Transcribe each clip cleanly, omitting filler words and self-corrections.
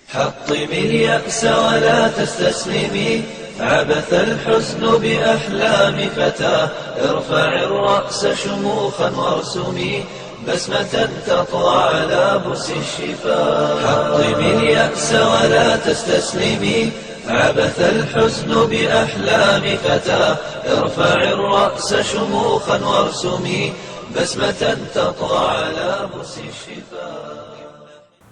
حطمي اليأس ولا تستسلمي، عبث الحزن بأحلام فتاة. ارفع الرأس شموخا وارسمي بسمة تطوى على بؤس الشفاء. حطمي اليأس ولا تستسلمي، عبث الحزن بأحلام فتاة. ارفع الرأس شموخا وارسمي بسمة تطوى على بؤس الشفاء.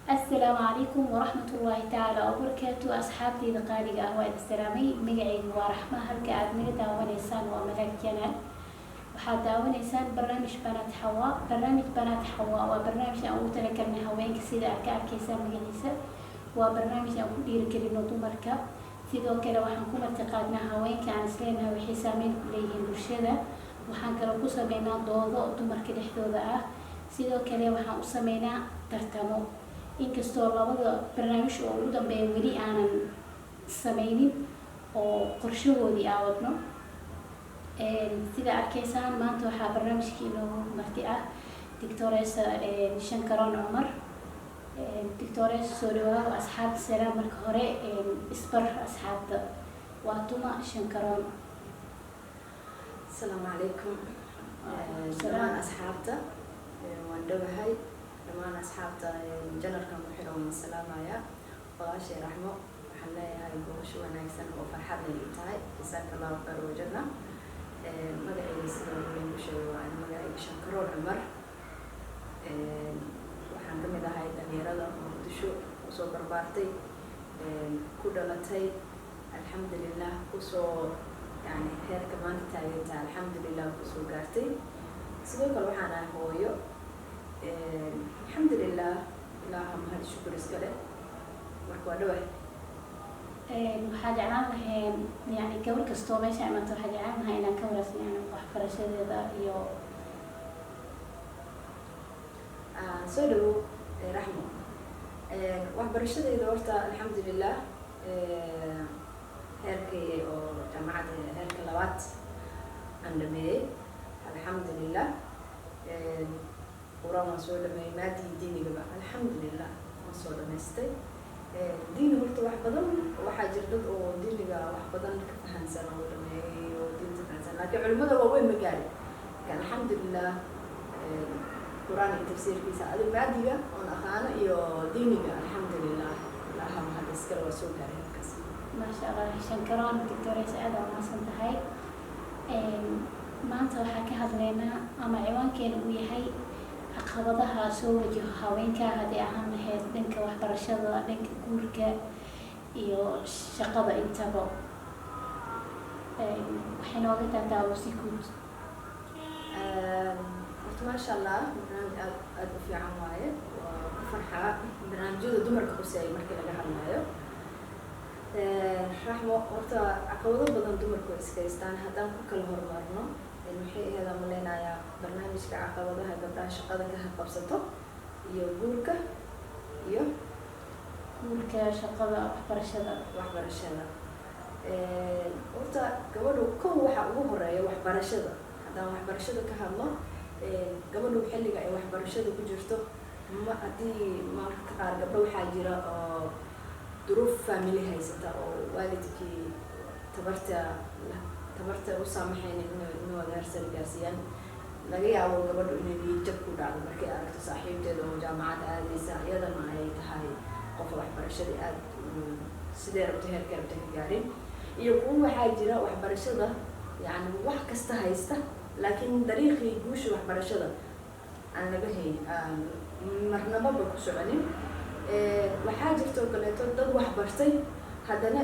السلام عليكم ورحمة الله تعالى وبركاته. أصحابتي دقائق أهوال السلامي مقعي ورحمة هلك أدمي داونيسان وملاك جنال وحاد داونيسان برنامج بنات حواء. برنامج بنات حواء وبرنامج أو تلكرنا هواين كسيدة أركيسان مقعيسة وبرنامج أو كبير كرينو دمركا sidoo kale waxaan ku martiqaadnaa haweenka aan isleenahay waxay saameyn ku leeyihiin bulshada. waxaan kale ku sameynaa doodo dumarka dhexdooda ah. sidoo kale waxaan u sameynaa tartamo. inkastoo labada barnaamij oo ugu dambeeya weli aanan sameynin oo qorshahoodii aawadno. sida arkaysaan maanta waxaa barnaamijkii inoogu marti ah Dictoressa Shankaroon Cumar. Dictoressa soo dhawaad asxaabta salaam marka hore isbar asxaabta waa tuma Shankaroon. Assalaamu calaykum dhammaan asxaabta waan dhawahay dhammaan asxaabta janarkan ku xiran waan salaamaya. walaashay raxmo waxaan leeyahay gobasho wanaagsan oo farxad leh tahay jazaaka allahu khayr wajana. magacayga sida lagu sheegay waa magacayga Shankaroon Cumar. waxaan ka mid ahay dhalinyarada Muqdisho kusoo barbaartay ku dhalatay alxamdulilah kusoo yani heerka maanta taageerta alxamdulilah kusoo gaartay. sidoo kale waxaan ahay hooyo alxamdulilah ilaaha mahad shukur iskale marka waa dhawahay. waxaa jeclaan lahayn yani gabar kastoo meesha imaanta waxaa jeclaan lahaa inaan ka waraysan yani waxbarashadeeda iyo soo dhawow raxmo. waxbarashadayda horta alxamdulilah heerkay oo jaamacadda heerka labaad aan dhameeyey alxamdulilah. quraan waan soo dhameeyey maadii diinigaba alxamdulilah waan soo dhamaystay. diini horta wax badan waxaa jira dad oo diiniga wax badan ka fahansan oo dhameeyey oo diinta fahansan laakiin culimada waaweyn ma gaari alxamdulilah. quraan iyo tafsiirkiisa adiga maadiga oon aqaano iyo diiniga alxamdulilah ilaaha mahad iskale waa soo gaaray halkaas. maasha allah Shankaroon Dictoressa aad waa mahadsan tahay. maanta waxaa ka hadlaynaa ama ciwaankeena uu yahay caqabadaha soo wajaho haweenka haddii ahaan lahayd dhanka waxbarashada, dhanka guurka iyo shaqada intaba. waxay nooga taagtaa si guud. maasha allah barnaamij aad u fiican waaye waa ku farxaa barnaamijyada dumarka quseeya markii laga hadlayo. raxmo horta caqabado badan dumarku way iska haystaan haddaan ku kala horumarno maxay ahayd aan maleynayaa barnaamijka caqabadaha gabdhaha shaqada ka qabsato iyo guurka shaqada waxbarashada horta gabadhu kow waxaa ugu horeeya waxbarashada. haddaan waxbarashada ka hadlo gabadhu xilliga ay waxbarashada ku jirto ma haddii mararka qaar gabdho waxaa jira oo duruuf family haysata oo waalidkii tabarta u saamaxaynin inay heersare gaarsiiyaan. laga yaabo gabadhu inay niyad jab ku dhacdo markay aragto saaxiibteeda oo jaamacad aadaysa iyadana ay tahay qof waxbarashadii aad sidee rabto heerka rabta ka gaarin. iyo kuwa waxaa jira waxbarashada yani wax kasta haysta laakiin dariiqii guusha waxbarashada aan laga hayn marnababa ku soconin. waxaa jirta oo kaleeto dad waxbartay haddana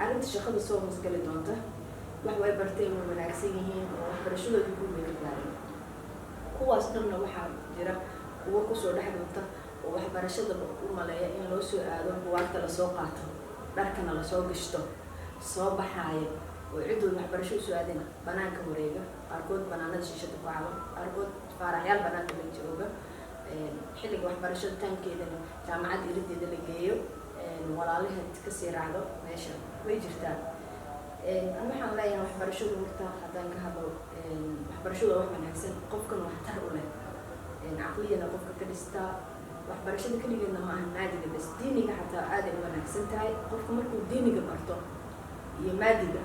arrinta shaqada soo masgali doonta wax way barteen way wanaagsan yihiin oo waxbarashadooda guud way ka gaareen. kuwaas dhanna waxaa jira kuwo kusoo dhex doonta oo waxbarashada u maleeya in loo soo aado buwaagta lasoo qaato dharkana lasoo gashto soo baxaayo oo ciddooda waxbarasho usoo aadina banaanka wareega. qaarkood banaanada shiishada ku caban qaarkood faaraxyaal banaanka la jooga. xilliga waxbarashada taankeedana jaamacadda irideeda la geeyo walaalaheed kasii raacdo meesha way jirtaa. waxaan leeyahay waxbarashadu horta haddaan ka hadlo waxbarashadu waa wax wanaagsan qofkan waxtar u leh caqliyana qofka ka dhistaa. waxbarashada keligeedna ma aha maadiga bas diin diiniga xataa aad ay wanaagsan tahay qofka markuu diiniga barto iyo maadiga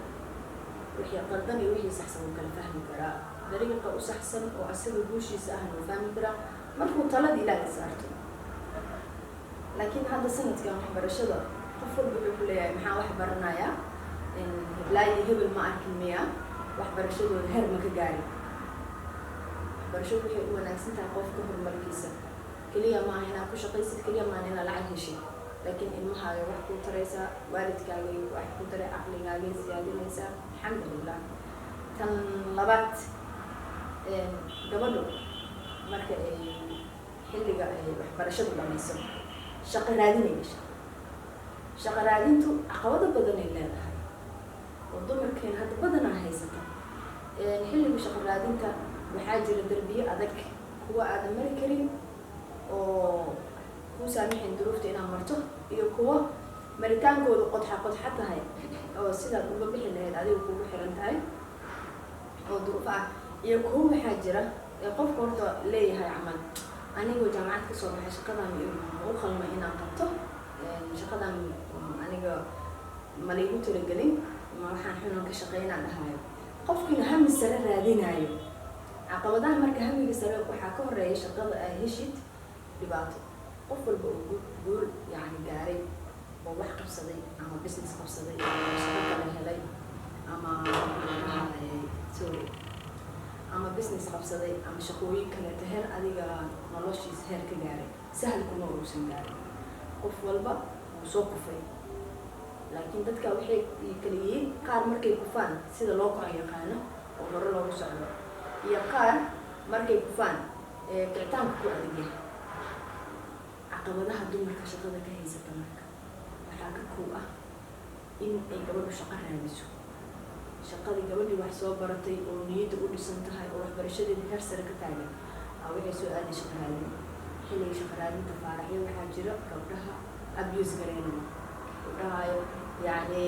wixii qaldan iyo wixii saxsan uu kala fahmi karaa dariiqa u saxsan oo asaga guushiisa ahna uu fahmi karaa markuu talada ilaahay saarto laakiin hadda sanadkan waxbarashada qof walba wuxuu ku leeyahay maxaa wax baranayaa heblaayo hebel ma arkin miya waxbarashadooda heer ma ka gaarin waxbarashadu waxay u wanaagsan tahay qofka horumarkiisa keliya maaha inaad ku shaqaysid keliya maaha inaad lacag heshid laakiin ilmahaaga wax kuu taraysaa waalidkaagay wax ku taray caqligaagay siyaadinaysaa alxamdulilah tan labaad gabadhu marka ay xilliga ay waxbarashadu dhamayso shaqo raadinaysa shaqo raadintu caqabado badan ay leedahay oo dumarkeen hadda badanaa haysata xilliga shaqo raadinta waxaa jira darbiyo adag kuwa aadan mari karin oo ku saamixin duruufta inaad marto iyo kuwa maritaankooda qodxa tahay oo sidaad uga bixi lahayd adiga kugu xiran tahay oo duruuf ah iyo kuwa waxaa jira ee qofka horta leeyahay camal anigoo jaamacad ka soo baxay shaqadan u qalma inaan qabto shaqadan aniga ma laygu talagelin ma waxaan xunan ka shaqeynaan dhahayo qofkiina hami sare raadinayo caqabadaha marka hamiga sare waxaa ka horeeya shaqada ay heshid dhibaato qof walba oo guul yani gaaray oo wax qabsaday ama business qabsaday ama shaqo kale helay ama sorry ama business qabsaday ama shaqooyin kaleeto heer adiga noloshiisa heer ka gaaray sahal kuma uusan gaarin qof walba wuu soo kufay laakiin dadka waxay kala yihiin qaar markay kufaan sida loo kala yaqaano oo hore loogu socdo iyo qaar markay kufaan kicitaanka ku adagyahay caqabadaha dumarka shaqada ka haysata marka waxaa ka kow ah in ay gabadhu shaqo raadiso shaqadii gabadhii wax soo baratay oo niyadda u dhisan tahay oo waxbarashadeeda heer sare ka taagan waxay soo aaday shaqo raadin xilliga shaqo raadinta faaraxyo waxaa jira gabdhaha abuse gareynaya gabdhahayo yani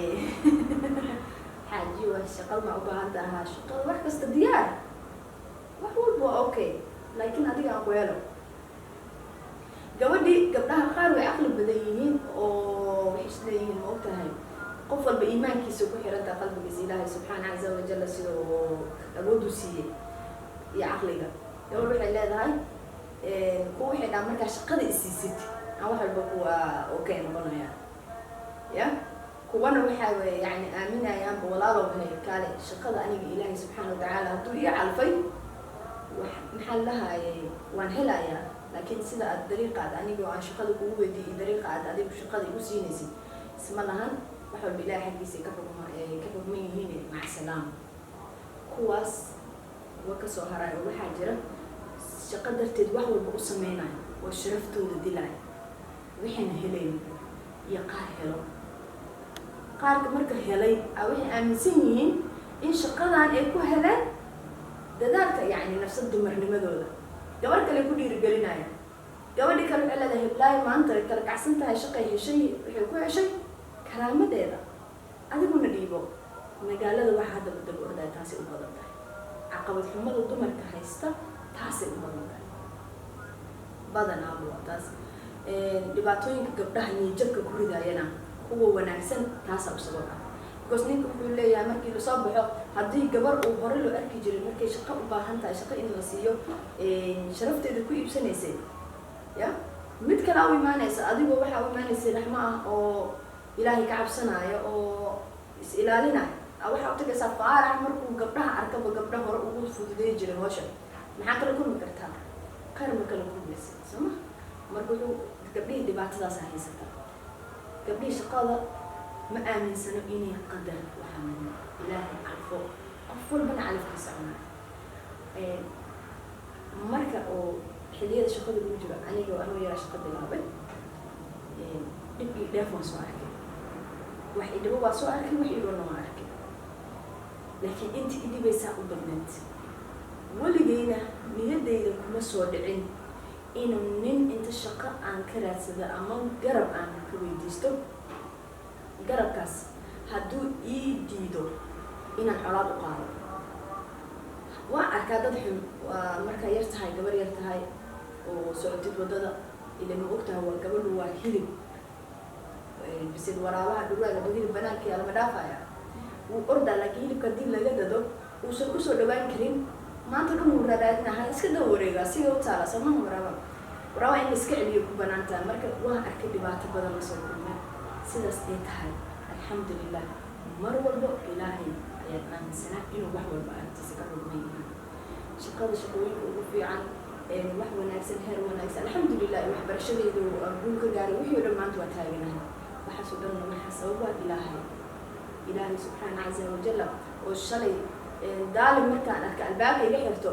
xaaji waa shaqada ma u baahan tahaa shaqada wax kasta diyaar wax walba waa okay laakiin adiga aan ku helo gabdhaha qaar way caqli badan yihiin oo waxay isleeyihiin ma og tahay qof walba iimaankiisa ku xirantaa qalbigiisa ilaahay subxaana caza wajalla sida uu awood u siiyey iyo caqliga gabadh waxay leedahay kuwa waxay dhaha markaa shaqada isiisid aan wax walba kuwa okay noqonaya ya kuwana waxaa yani aaminayaanba walaalow hay kaale shaqada aniga ilaahay subxaana watacaala hadduu ii calfay maxaa lahayay waan helayaa laakiin sida aad dariiqa aad anigoo aan shaqada kugu weydiiyey dariiqa aad adigu shaqada igu siinaysid isma lahan wax walba ilaahay xaggiisa ka xukman yihiin maca salaam kuwaas wa ka soo haray oo waxaa jira shaqo darteed wax walba u sameynayo oo sharaftooda dilaayo waxayna helayn iyo qaar helo qaarka marka helay waxay aaminsan yihiin in shaqadan ay ku heleen dadaalka yani nafsad dumarnimadooda gabar kale ku dhiirigelinaya gabadhi kale waxay leedahay heblaayo maanta kala kacsan tahay shaqay heshay waxay ku heshay karaamadeeda adiguna dhiibo magaalada waxaa hadda daba orday taasay u badan tahay caqabad xumada dumarka haysta taasay u badan tahay badanaaba waa taas dhibaatooyinka gabdhaha niyajabka ku ridaayana kuwa wanaagsan taasaa u sabab ah because ninka wuxuu leeyahay markii lasoo baxo haddii gabar uu hore loo arki jiray markay shaqo u baahan tahay shaqo in la siiyo sharafteeda ku iibsanaysay ya mid kale u imaanaysa adigoo waxaa u imaanaysay raxmo ah oo ilaahay ka cabsanaayo oo is ilaalinayo waxaa u tagaysaa faarax markuu gabdhaha arkaba gabdha hore ugu fududeey jiray hawsha maxaa kala kulmi kartaa qaar ma kala kulmaysa sooma marka wuxuu gabdhihii dhibaatadaas haysata gabdhihii shaqada ma aaminsano inay qadar waxaa ilaahay calfo qof walbana calafkiisa cunaa marka oo xilliyada shaqada lagu jiro aniga anuu yaraa shaqa bilaabay dhib iyo dheef waan soo arkay wax idhibo waa soo arkay wax idhoona waa arkay laakiin inta idhibaysaa u badneed weligeyna niyadayda kuma soo dhicin inuu nin inta shaqo aan ka raadsado ama garab aan ka weydiisto garabkaas hadduu ii diido inaan colaad u qaado waan arkaa dad xun waa markaa yar tahay gabar yar tahay oo socotid waddada ila ma og tahay waa gabadhu waa hilib bisid waraabaha dhurwaaga hilib banaanka yaa lama dhaafaya wuu ordaa laakiin hilibka haddii laga dado uusan usoo dhawaan karin maanta dhan wuu raadinaha iska daba wareegaa siga u taala samaha waraaba in la iska celiyo ku banaantaha marka waa arkay dhibaato badan lasoo kulmay sidaas ay tahay alxamdulilah mar walbo ilaahay ayaad aaminsanaa inuu wax walba aragtiisa ka rugman yahay shaqada shaqooyinka ugu fiican wax wanaagsan heer wanaagsan alxamdulilah waxbarashadayda guul ka gaaray wixii o dhan maanta waa taaganahay waxaasoo dhanna waxaa sababa ilaahay subxaana caza wajalla oo shalay daalim markaan arka albaabka iga xirto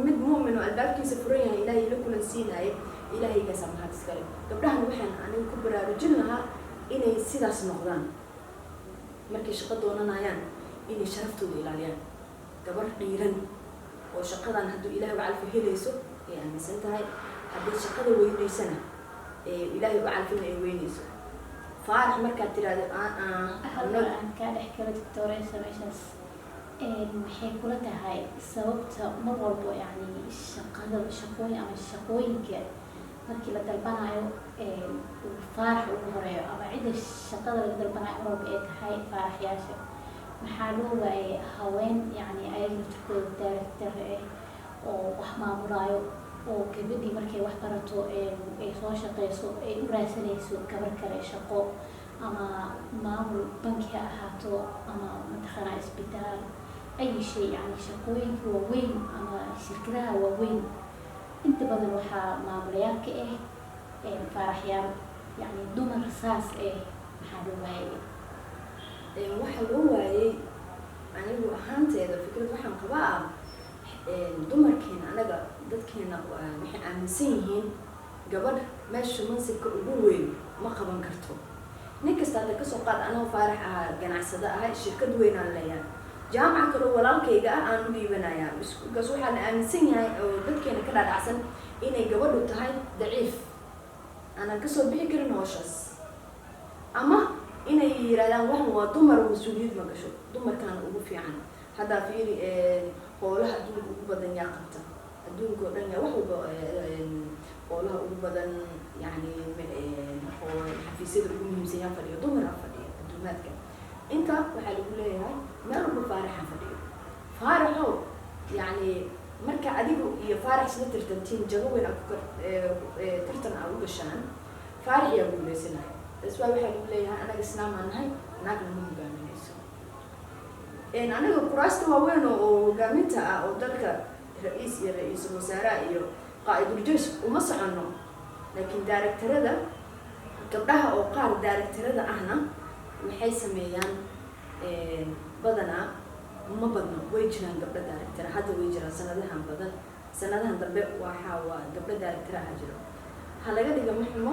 mid mu'min oo albaabkiisa furan yahay ilaahay la kulan siinaayay ilaahaygaasa mahad iskale gabdhahan waxaan aniga ku baraarujin lahaa inay sidaas noqdaan markay shaqo doonanayaan inay sharaftooda ilaaliyaan gabar dhiiran oo shaqadan hadduu ilaahay calfi helayso ay aaminsan tahay haddii shaqada weynaysana ilaahay calfina ay weynayso faarax markaad tiraahdo aan kaa dhex kala doctoreysa meeshaas maxay kula tahay sababta mar walbo yani shaqooyinka markii la dalbanayo faarax ugu horeeyo ama cidda shaqada laga dalbanayo mar walba ay tahay faaraxyaasha maxaa loo waayay haween yani ayaga turkooda director oo wax maamulaayo oo gabadhii markay wax barato ay soo shaqeyso ay u raadsanayso gabar kale shaqo ama maamul banki ha ahaato ama mataqaana isbitaal ay shay yani shaqooyinka waaweyn ama shirkadaha waaweyn inta badan waxaa maamulayaalka faaraxyaal yani dumar saas maxaa loo waayay waxaa loo waayay anigu ahaanteeda fikrad waxaan qabaa dumarkeena anaga dadkeena waxay aaminsan yihiin gabadh meesha mansibka ugu weyn ma qaban karto nin kasta hadda kasoo qaad anoo faarax ahaa ganacsada ahay shirkad weyn aan leeyahay jaamaca kaloo walaalkayga ah aan u dhiibanayaa kaas waxaa la aaminsan yahay oo dadkeena ka dhaadhacsan inay gabadhu tahay daciif aanan kasoo bixi karin hooshaas ama inay yirahdaan waxan waa dumar mas-uuliyad ma gasho dumarkaana ugu fiican haddaa fiiri howlaha adduunka ugu badan yaa qabta adduunka oo dhan yaa wax walba howlaha ugu badan yani xafiisyada ugu muhiimsan yaa fadhiyo dumara fadhiyo adduumaadka inta waxaa lagu leeyahay meel walba faaraxa fadhiyo faaraxo yani marka adigu iyo faarax isla tartantiin jago weyn tartan aa u gashaan faarax yaa guuleysanaya taas waa waxaa lagu leeyahay anaga islaamaan nahay naagna ma hogaaminayso anaga kuraasta waaweyn oo hogaaminta ah oo dalka ra-iis iyo ra-iisul wasaaraha iyo qaa'idul jaysh uma soconno laakiin daaragtarada gabdhaha oo qaar daaragtarada ahna waxay sameeyaan badanaa ma badno way jiraan gabdho daaragtara hadda way jiraan sanadahan dambe waa gabdho daaragtara ah jiro ha laga dhiga maxumo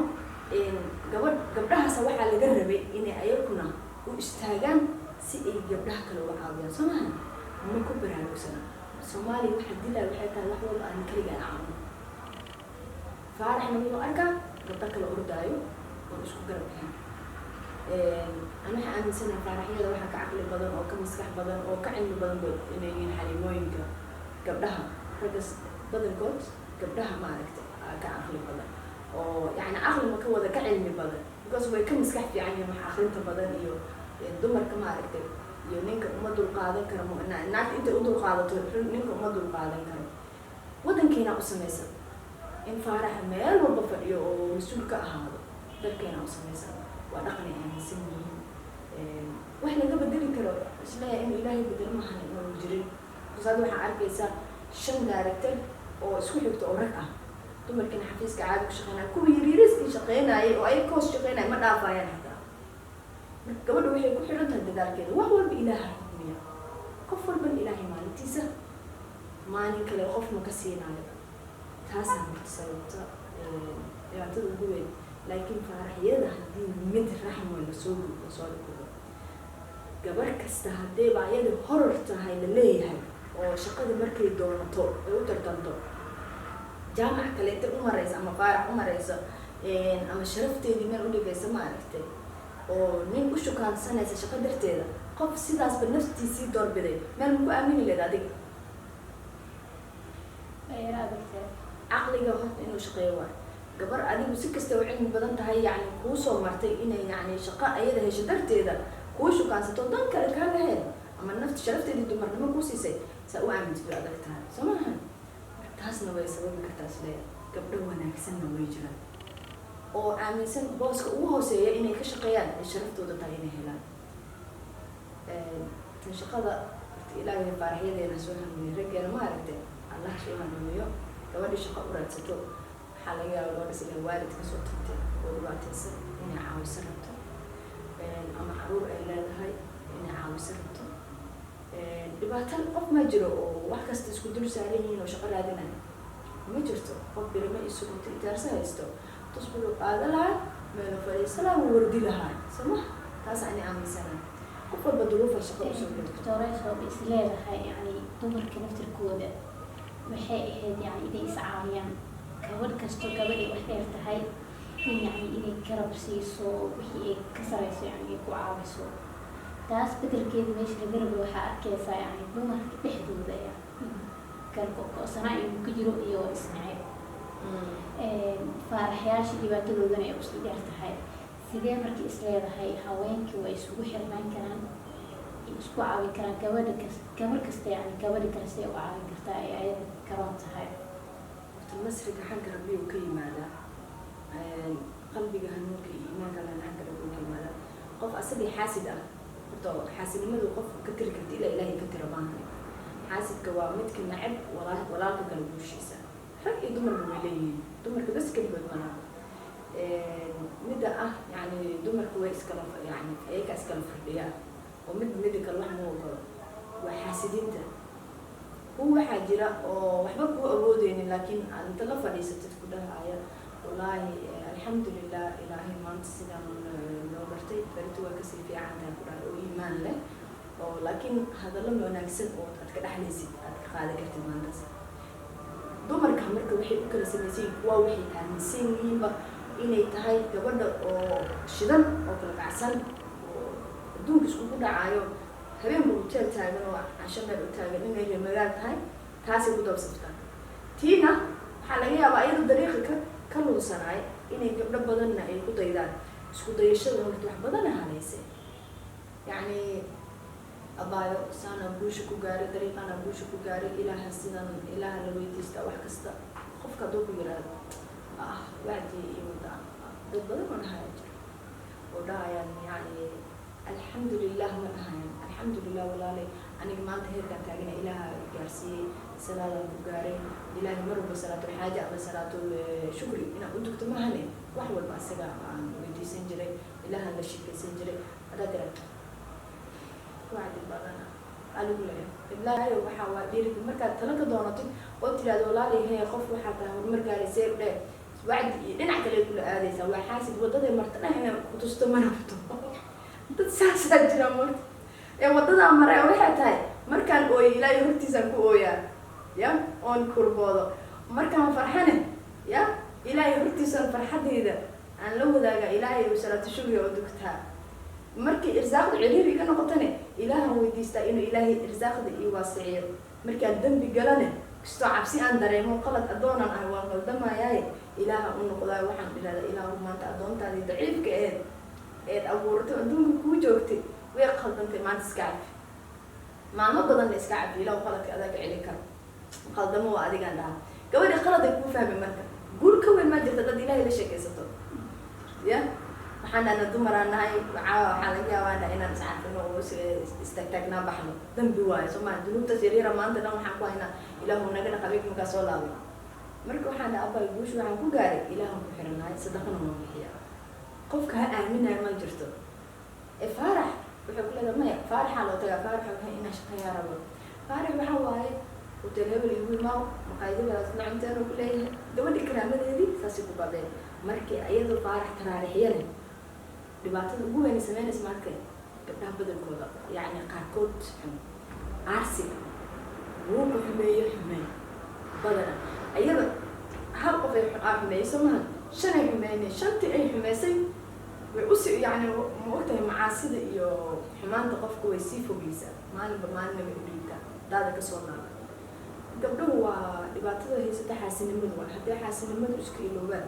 gabdhahaas waxaa laga rabay inay ayaguna u istaagaan si ay gabdhaha kale uga caawiyaan soo maha ma ku baraarugsana soomaaliya waxaa dilaa waxay tahay wax walba aan keligaa caawino faaraxna wuxuu arkaa gabdho kale ordaayo oo isku garab bixin ana waxaa aaminsanahay faaraxyada waxaa ka caqli badan oo ka maskax badan oo ka cilmi badan ba inay yihiin xalimooyinka gabdhaha raggas badankood gabdhaha maaragtay ka caqli badan oo yani caqli ma ka wada ka cilmi badan because way ka maskax fiican yihiin wax akrinta badan iyo dumarka maaragtay iyo ninka uma dulqaadan karo naagta intay u dulqaadato ninka uma dulqaadan karo wadankeena u samaysan in faaraxa meel walba fadhiyo oo mas-uul ka ahaado dalkeena u samaysan waa dhaqan ay aaminsan yihiin wax laga bedeli karo isleeyahay inuu ilaahay bedelo maahan inuu jirin kusaad waxaa arkaysaa 5 daaragtar oo isku xigto oo rag ah dumarkina xafiiska caadi ku shaqeynaya kuwa yariiriskii shaqeynayay oo ay koos shaqeynaya ma dhaafayaan hataa marka gabadha waxay ku xiran tahay dadaalkeeda wax walba ilaaha xukmiya qof walban ilaahay maalintiisa maalin kale qofna ka siinayo taasaa marka sababta dhibaatada ugu weyn laakiin faaraxyada haddii mid raxmo lasoo dhigdo gabar kasta haddayba ayada horar tahay la leeyahay oo shaqada markay doonato ay u tartanto jaamac kale intay u maraysa ama faarax u maraysa ama sharafteedii meel u dhigaysa ma aragtay oo nin u shukaansanaysa shaqo darteeda qof sidaasba naftiisii doorbiday meel maku aamini leed adiga caqliga horta inuu shaqeeyo waay gabar adigu si kasta u cilmi badan tahay yani kuu soo martay inay yani shaqo ayada hesho darteeda kuu shukaansato dan kale kaaga hel ama nafta sharafteedii dumarnimo kuu siisay saa u aamintid way adag tahay soo maahan taasna way sababi kartaa isle gabdho wanaagsanna way jiraan oo aaminsan booska ugu hooseeya inay ka shaqeeyaan ay sharaftooda tahay inay helaan tan shaqada ilaahay baaraxyadeena soo hanuuniyo raggeena ma aragtay allah soo hanuuniyo gabadhii shaqo u raadsato waxaa laga yaaba gabadhas inay waalid kasoo tagtay oo dhibaataysan inay caawiso rabto ama caruur ay leedahay inay caawiso rabto dhibaato qof ma jiro oo wax kasta isku dul saaran yihiin oo shaqo raadinaya ma jirto qof birama isugunta itaarsa haysto tusbilu qaada lahaa meelo fadhiisanaa wuu wardi lahaa sama taas ani aaminsanaa qof walba duruufa shaqo usoo doctorayso is leedahay yani dumarka naftirkooda waxay ahayd yani inay is caawiyaan gabadh kasto gabadhay wax dheer tahay in yani inay garab siiso wixii ay ka sarayso yani ay ku caawiso taas bedelkeeda meesha laga rabo waxaa arkaysaa yani dumarka dhexdooda gargo'sanaa inuu ka jiro iyo isnacayb faaraxyaasha dhibaatadoodana ay usii dheer tahay sidee markii is leedahay haweenkii way isugu xirnaan karaan isku caawin karaan gabar kasta yani gabadhi kasta u caawin kartaa ay ayada garoon tahay masriga xagga rabbi uu ka yimaadaa qalbiga hanuunka iyo iimaanka lana xagga rabbi uu ka yimaadaa qof asagii xaasid ah horta xaasidnimadu qof ka tiri karta ilaa ilaahay ka tira maahan xaasidka waa midka nacab walaalka kala guushiisa rag iyo dumarba way leeyihiin dumarka bas keligood manaa midda ah yani dumarka way iskala yani ayaga iskala fardhiyaa oo midda kale wax ma ogolo waa xaasidiinta kuwa waxaa jira oo waxba kuu awoodeynin laakiin aad inta la fadhiisatid ku dhahaya wallaahi alxamdulilah ilaahay maanta sidaan noo gartay berito waa kasii fiican tahay ku dhahay oo iimaan leh oo laakiin hadallo wanaagsan oo aad ka dhexlaysid aad ka qaadi kartid maantaas dumarka marka waxay u kala samaysan kuwa waxay aaminsan yihiinba inay tahay gabadha oo shidan oo kala kacsan oo adduunka iskugu dhacayo habeenba hoteel taagan oo casho meel u taagan inay reemagaal tahay taasay ku dabsaftaan tiina waxaa laga yaabaa iyadoo dariiqa ka lunsanaay inay gabdho badanna ay ku daydaan isku dayashada horta wax badana halayse yacni abaayo saanaa guusha ku gaaray dariiqaanaa guusha ku gaaray ilaaha sidan ilaaha la weydiistaa wax kasta qofka hadduu ku yidhaahdo wacdii iyo wada dad badan oo dhahaya jiro oo dhahayaan yani alxamdulilah ma dhahayaan alxamdulilah walaalay aniga maanta heerkaan taagana ilaaha gaarsiiyey salaadaan ku gaaray ilaahay mar walba salaatul xaaja ama salaatul shukri inaan u dugto mahane wax walba asaga aan weydiisan jiray ilaahaan la shikaysan jiray hadaa garan wacdi badana aligu leeyahay ilaahay waxaa waa dhiirigi markaad tala ka doonatid oo tiraahdo walaalay hee qof waxaa tahay horumar gaaraysay dheh wacdi iyo dhinac kale kula aadaysaa waa xaasid waddaday martana inay ku tusto ma rabto dad saasaa jira marta waddadaa maray waxay tahay markaan ooyo ilaahay hortiisaan ku ooyaa ya oon kurboodo markaan farxane ya ilaahay hortiisaan farxadeyda aan la wadaaga ilaahay u salaatu shukri oo dugtaa markii irsaaqda ciriiri ka noqotane ilaahan weydiistaa inuu ilaahay irsaaqda ii waasiciyo markaan dambi galane kastoo cabsi aan dareemo qalad addoonan ah waan qaldamayaaye ilaaha u noqdaayo waxaan idhahdaa ilaahu maanta addoontaadii daciifka eed abuurtay adduunka kuu joogtay way qaldantay maanta iska cafi maalmo badanna iska cafi ilaahu qaladka adaaga celin karo qaldamo waa adigaan dhaha gabadhii qalad ay kuu fahmay marka guul ka weyn maa jirta dad ilaahay la sheekaysato ya waxaan dhahna dumaraan nahay waxaa laga yaabaa inaan iscafino oo istaagtaagnaa baxno dambi waayo soomaa dunuubtaas yaryara maanta dhan waxaan ku haynaa ilaahu naga dhaqabeeg markaa soo laabay marka waxaan dhaha abay guusha waxaan ku gaaray ilaahan ku xiranahay sadaqana noo bixiya qofka ha aaminayo ma jirto faarax wuxuu ku leedahay maya faaraxaa loo tagaa faarax waxay inaa shaqeeyaa rabo faarax waxaa waaye hotel hebel igu imaaw maqaayadadaas nacinteenu ku leeyahay gabadhii karaamadeedii saasay ku babeen markii iyadoo faarax taraarixyane dhibaatada ugu weyn sameynaysa marka gabdhaha badankooda yacni qaarkood xun aarsi wuuku xumeeyo xumeey badana iyada hal qof ay xumeeyso maha shan ay xumeynay shantii ay xumeysay way usi yacni ma ogtahay macaasida iyo xumaanta qofka way sii fogeysaa maalinba maalinna way u dhiibtaa daada kasoo naada gabdhahu waa dhibaatada haysata xaasinimadu waa haddii xaasinimadu iska iloobaan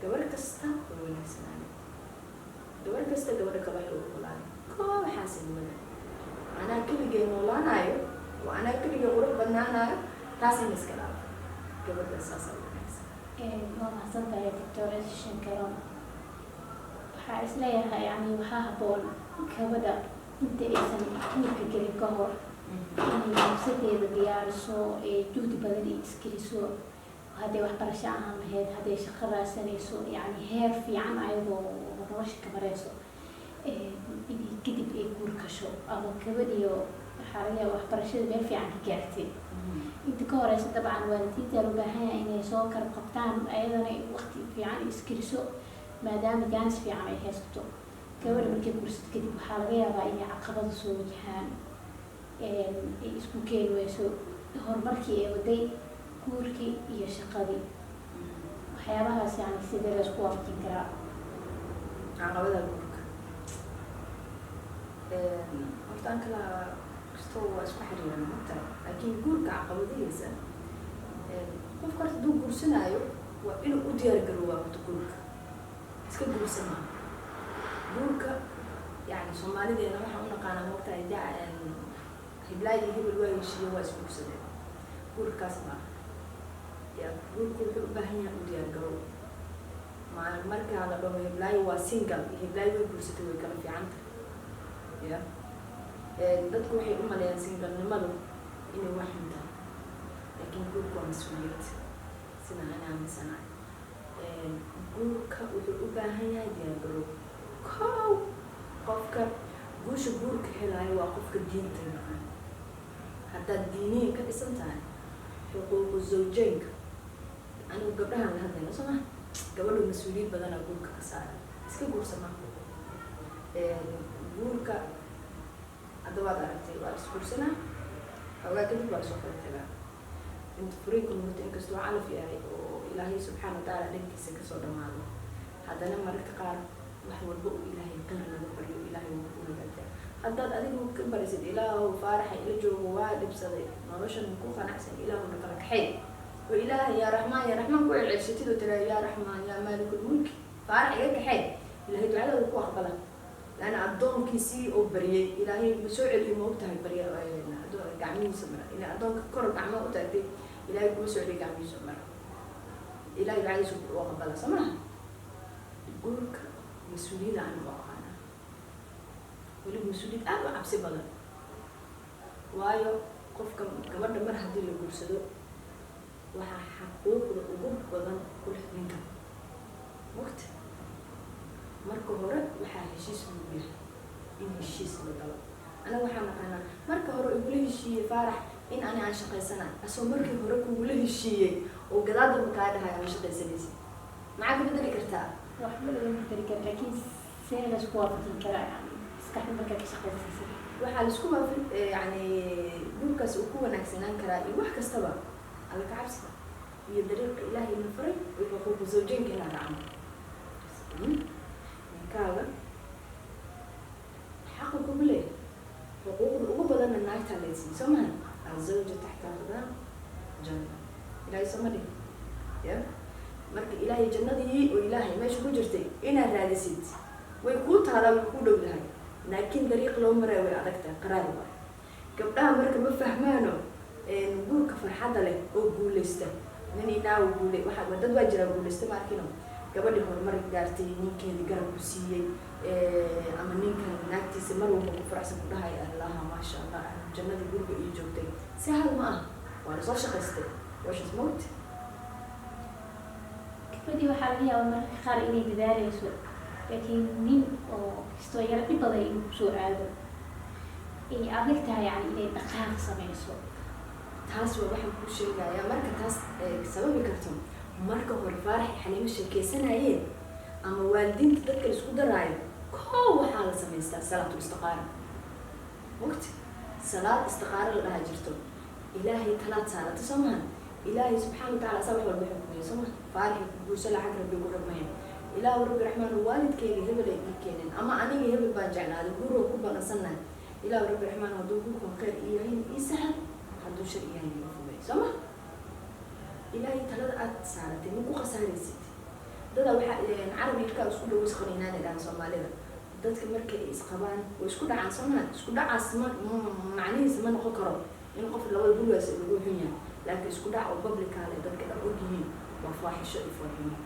gabar kasta way wanaagsanaanin gabar kasta gabadha kale waxay ugu noolaani koo xaasilnimada anaa keligay noolaanayo oo anaa keligay qurux badnaanayo taas in iska dhaafo gabadha saas ay wanaagsan waa mahadsantahay doctor Shankaroon waxaa isleeyahay yani waxaa habboon gabadha inta aysan guurka gelin ka hor inay nafsadeeda diyaariso juhdi badan ay iskeliso hadday waxbarasho ahaan lahayd hadday shaqo raadsanayso yani heer fiican ayadoo nolosha ka marayso inay kadib ay guur gasho ama gabadhiyo waxaa laga yaaba waxbarashada meel fiican ka gaartay inta ka horeysa dabcan waalidiinta loo baahan yahay inay soo kala qabtaan ayadana waqti fiican iskeliso maadaama jaanis fiican ay haysato gabadha markay guursato kadib waxaa laga yaabaa inay caqabada soo wajahaan ay isku keeni weyso horumarkii ee waday guurkii iyo shaqadii waxyaabahaas yani sidee la isku waafajin karaa caqabada guurka horta aan kala kastoo waa isku xiriiran horta laakiin guurka caqabadihiisa qofka horta hadduu guursanaayo waa inuu u diyaar garoobaa horta guurka iska guursan maa guurka yani soomaalideena waxaan u naqaanaa moogtahay hiblaa iyo hebel waa heshiiye waa isguursadeen guurkaas maa ya guurku wuxuu u baahan yahay u diyaar garoob markaa la dhaho hiblaayo waa single iyo hiblaayo way guursatay way kala fiicanta ya dadku waxay u maleeyaan singalnimadu inay wax xun tahay laakiin guurku waa mas-uuliyad sida aan aaminsanahay guurka wuxuu u baahan yahay diyaar garoob kow qofka guusha guurka helaayo waa qofka diinta yaqaan haddaad diiniin ka dhisan tahay xuquuqu zawjeynka anigu gabdhahan la hadlayno soo ma gabadhu mas-uuliyad badanaa guurka ka saara iska guursama guurka hadda waad aragtay waa isguursanaa xoogaa kadib waa lasoo kala tagaa inta furiinka murta inkastoo calaf yahay oo ilaahay subxaana watacaala dhankiisa kasoo dhamaado haddana mararka qaar wax walba uu ilaahay qeyr laga baryo ilaahay wuu ku nagaadaa haddaad adigu ka barisid ilaahu faaraxa ila joogo waa dhibsaday noloshan ku qanacsan ilaahu na kala kaxeey oo ilaahay yaa raxmaan ku celcelsatid oo tiraa yaa raxmaan yaa maalikul mulki faarax iga kaxeey ilaahay ducadooda ku aqbala laana addoonkiisii oo baryay ilaahay ma soo celiyo ma ogtahay barya gacmihiisa mara ila addoonka kor gacmo u taagtay ilaahay kuma soo celiyo gacmihiisa mara ilaahay ducadiisa u aqbala soo maha guurka mas-uuliyada aan u aqaana weliba mas-uuliyad aad u cabsi badan waayo qofka gabadha mar haddii la guursado waxaa xaquuqda ugu badan kula ninka waqti marka hore waxaa heshiis lagu yahay in heshiis la galo anaga waxaa naqaanaa marka hore igula heshiiyey faarax in ani aan shaqaysana asoo markii hore kugula heshiiyey oo gadaadaba kaa dhahay ma shaqaysanaysa maxaa ka bedeli kartaa waxba lagama bedeli kara laakiin see la isku waafajin karaa yani maskaxda markaa ka shaqaysaysa waxaa la isku waafin yani guurkaas uu ku wanaagsanaan karaa iyo wax kastaba alla ka cabsida iyo dariiqa ilaahay na faray iyo xuquuqa zawjeynka inaa dhacno ninkaaga xaqa kugu leeyahay xuquuqda ugu badanna naagtaa laysiin soo maha azawja taxta aqdaam janna ilaahay sooma dhihin ya marka ilaahay jannadii oo ilaahay meesha ku jirtay inaad raadisid way kuu taalaa way kuu dhow yahay laakiin dariiq loo maraayo way adagtahay qaraar waay gabdhaha marka ma fahmaano guurka farxadda leh oo guulaysta nin inaawo guulay waxaa dad waa jiraa guulaysta ma arkino gabadhii horumar gaartay ninkeedii garab ku siiyey ama ninkan naagtiisa mar walba ku faraxsan ku dhahay allaha maasha allah jannadii guriga ii joogtay si hal ma ah waa lasoo shaqaystay washas mowt gabadhii waxaa laga yaabaa mararka qaar inay dadaaleyso laakiin nin oo kastoo yaro dhib badan inuu kusoo aado ay adag tahay yani inay dhaqaaq samayso taas waa waxaan kuu sheegayaa marka taas sababi karto marka hore faarax xaliimo sheekeysanayeen ama waalidiinta dadka isku daraayo koo waxaa la samaystaa salaatu istiqaara waqti salaad istiqaara la dhaha jirto ilaahay talaad saarata soo maha ilaahay subxaana watacaala saa wax walba xukumaya soo maha faaraxi guurso lacag rabbi ku xukmaya ilaahu rabbi raxmaan waalidkeyga hebel ay ii keeneen ama aniga hebel baan jeclaaday guroo ku balansannahay ilaahu rabbi raxmaan hadduu gurkan khayr ii yahay ii sahal hadduu shar ii yahay iga fogay soo maha ilaahay talada aad saaratay ma ku khasaaraysid dada waxa carabiga isku dhow isqaniinaan ilaa Soomaalida dadka markay isqabaan way isku dhacaan Soomaaliya isku dhacaas macnihiisa ma noqon karo in qof labada gurigaas lagu xunyaa laakiin isku dhac oo public ah dadka dhan og yihiin waa faaxisho iyo faaximo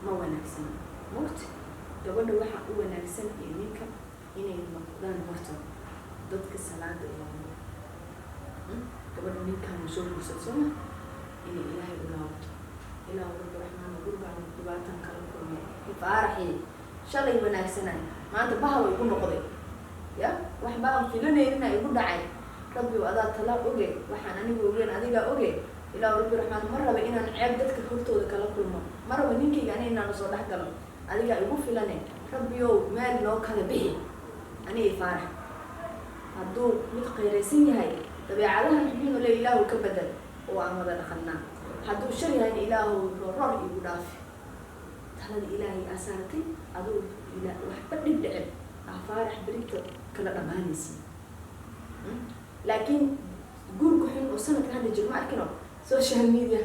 ma wanaagsan waqti gabadha waxa u wanaagsan ee ninka inay noqdaan horta dadka salaada ilaahay gabadha ninkan soo guursato in ilaahay u laabto ilaa rabbi raxmaan gurgaan dibaatan kala kulmay faaraxi shalay wanaagsanay maanta bahal ugu noqday ya wax baan filanayna igu dhacay rabbi adaa tala oge waxaan anigu ogeyn adiga oge ilaa rabbi raxmaan mar raba inaan ceeb dadka hortooda kala kulmo mar raba ninkayga inaan soo dhax galo adiga igu filanay rabbi oo meel noo kala bixi aniga faarax hadduu mid qayraysan yahay dabeecadaha xubin oo ilaahu ka badal oo aan wada dhaqanaa hadduu shar yahay ilaahu roor igu dhaafi talada ilaahay asaartay aduu waxba dhib dhicin faarax berito kala dhamaanaysa laakiin guurku xun oo sanadka hadda jirma arkino social media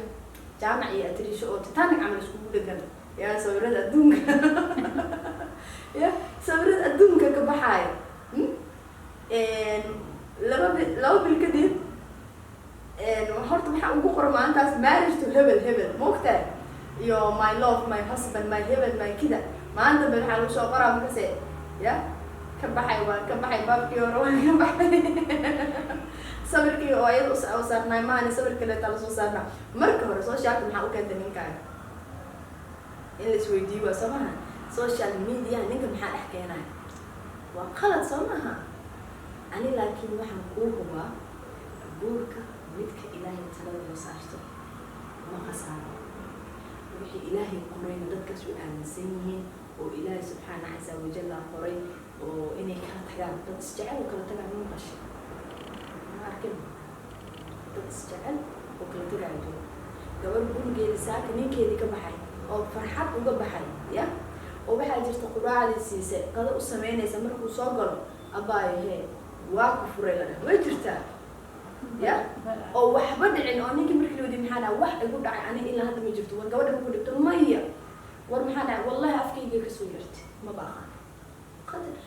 jaamac iyo atrisho oo titanic camal isku dhagan yaa sawirada adduunka ya sawirada adduunka ka baxayo laba bil kadib horta waxaa ugu qoran maantaas marriage to hebel moogtahay iyo my love my husband my hebel my kida maanta bal waxaa lagu soo qoraa markase ya ka baxay baabkii hore waan ka baxay sawirkii oo ayada u saarnay maana sawir kale tala soo saarnaa marka hore socialka maxaa u keentay ninkaaga in la isweydiiyo waa samaha social media ninka maxaa dhex keenaya waa qalad soo maaha ani laakiin waxaan kuu hubaa guurka midka ilaahay talada loo saarto ma khasaaro wixii ilaahay qorayna dadkaas u aaminsan yihiin oo ilaahay subxaana casa wajalla qoray oo inay kala tagaan dad isjecel oo kala tagaan ma qashay ma arkin dad isjecel oo kala tagaayo gabar gurigeeda saaka ninkeedii ka baxay oo farxad uga baxay ya oo waxaa jirta quraacdii siisay qado u sameynaysa markuu soo galo abaayo hee waa ku furay la dhahay way jirtaa ya oo waxba dhicin oo ninkii markii la wadiy maxaa dhahay wax igu dhacay aniga ilaa hadda ma jirto war gabadha ku dhigto maya war maxaa dhahay wallahi afkayga kasoo yartay ma baaqan qadar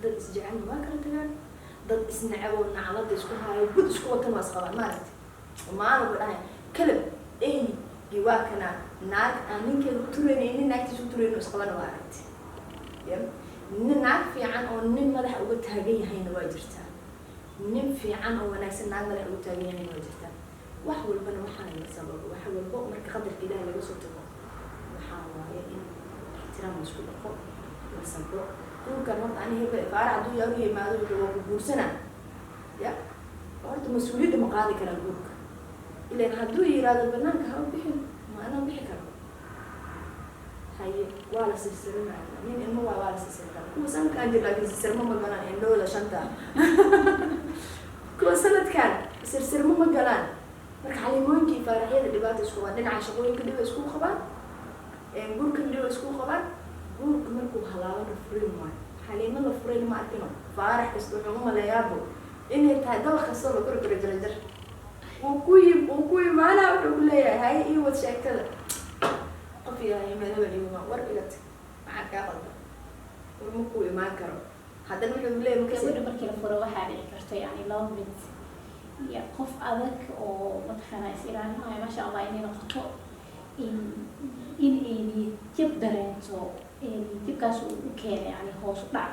dad isjecel waa kala tagaan dad isnacab oo naclada isku haayo gud isku watan waa isqabaan maaragtay maana ku dhahay kalab eygii waa kana naag aan ninkeeda u turayna nin naagtiisa u turayna isqabana waa aragtay ya naag fiican oo nin madaxa uga taagan yahayna waa jirtaa nin fiican oo wanaagsan naag madaxa uga taagan yahayna waa jirtaa wax walbana waxaa la sababo wax walbo marka qadarka ilaahay laga soo tago waxaa waaye in ixtiraam la isku dhaqo la sabro guurkan horta aniga faarax hadduu yaa u yimaado wuxuu waa ku guursanaa ya horta mas-uuliyadda ma qaadi karaa guurka ilaan hadduu yiraahdo banaanka ha u bixin ma anaa bixi karo haye waa la silsilinaya nin ilmo waa la silsilin kuwa sanadkaan jir laakiin silsilmo ma galaan indhooda shanta kuwa sanadkaan silsilmo ma galaan marka xalimooyinkii faaraxyada dhibaata isku qabaan dhinaca shaqooyinka dhiba isku qabaan guurka dhiba isku qabaan guurka markuu halaabana furin waayo xaliimo la furayn ma arkino faarax kasta wuxuu u maleeyaabo inay tahay dabaq kastoo la kori karo jarajar uu ku imaanaa wuxuu ku leeyahay haye ii wad sheegtada qof yahay meelabaliima war ilat maxaa kaa qalda war ma kuu imaan karo haddana wuxuu leeyahay gabadha markii la furo waxaa dhici karta yani laba mid iyo qof adag oo mataqaana is ilaalinayo maasha allah inay noqoto in ay jab dareento jabkaas uu u keenay yani hoos u dhac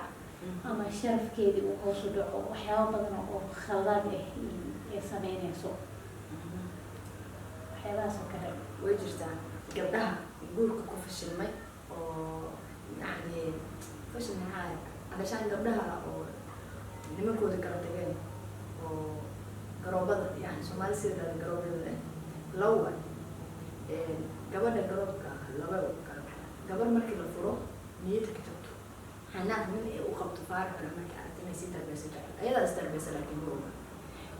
ama sharafkeedii uu hoos u dhaco waxyaaba badan oo khaladaad ay sameynayso waxyaabahaas oo kale way jirtaa gabdhaha guurka ku fashilmay oo yani fashil maxaa alashaan gabdhaha oo nimankooda kala tageen oo garoobada yani soomaali sideeda garoobada lawa gabadha garoobka laba gabar markii la furo niyada ka jabto xanaaq nin ay u qabto faaraxna markii aragtay inay sii tarbiyaysan tahay ayadaa is tarbiyaysan laakiin maoga